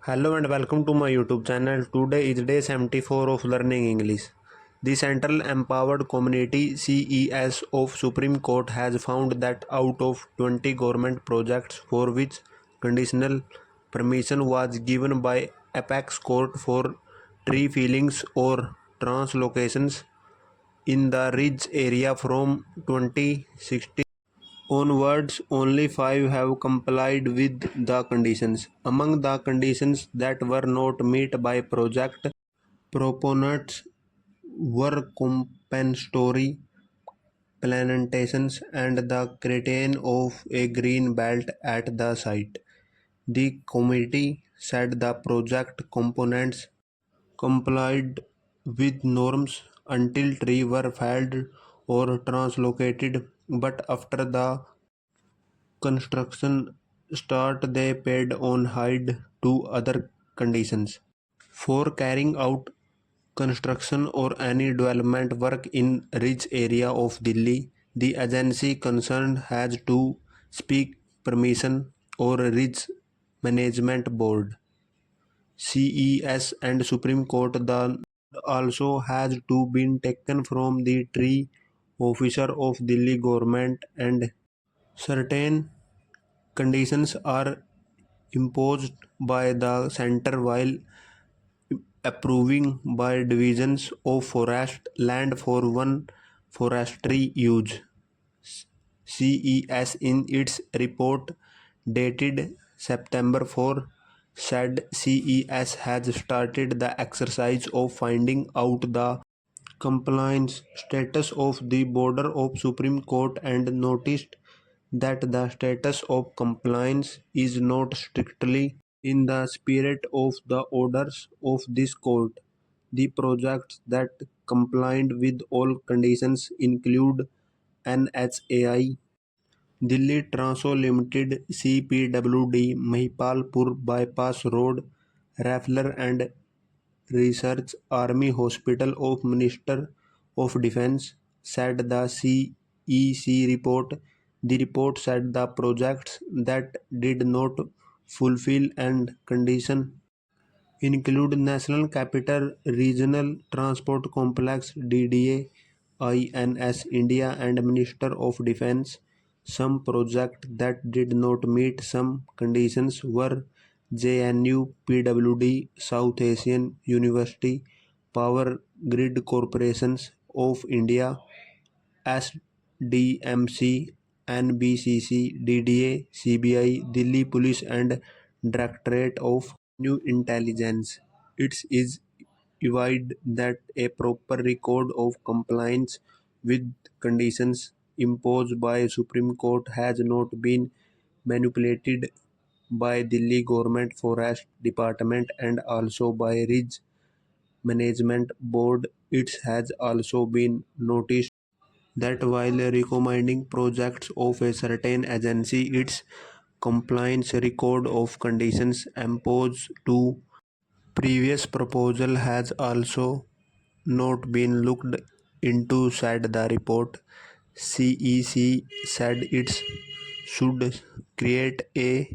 Hello and welcome to my YouTube channel. Today is day 74 of learning English. The Central Empowered Community CES of Supreme Court has found that out of 20 government projects for which conditional permission was given by Apex Court for tree fellings or translocations in the Ridge area from 2016 onwards, only 5 have complied with the conditions. Among the conditions that were not met by project proponents were compensatory plantations and the creation of a green belt at the site. The committee said the project components complied with norms until trees were felled or translocated, but after the construction start they paid on heed to other conditions. For carrying out construction or any development work in Ridge area of Delhi, the agency concerned has to seek permission or Ridge Management Board (CES) and Supreme Court. The also has to be taken from the tree officer of Delhi government, and certain conditions are imposed by the centre while approving by divisions of forest land for one forestry use. CES in its report dated September 4 said CES has started the exercise of finding out the compliance status of the border of Supreme Court and noticed that the status of compliance is not strictly in the spirit of the orders of this court. The projects that complied with all conditions include NHAI, Delhi Transo Limited, CPWD, Mahipalpur Bypass Road, Raffler and Research Army Hospital of Minister of Defence, said the CEC report. The report said the projects that did not fulfill and condition include National Capital Regional Transport Complex DDA, INS India and Minister of Defence. Some projects that did not meet some conditions were JNU, PWD, South Asian University, Power Grid Corporations of India, SDMC, NBCC, DDA, CBI, Delhi Police and Directorate of New Intelligence. It is evident that a proper record of compliance with conditions imposed by Supreme Court has not been manipulated by Delhi Government Forest Department and also by Ridge Management Board. It has also been noticed that while recommending projects of a certain agency, its compliance record of conditions imposed to previous proposal has also not been looked into, said the report. CEC said it should create a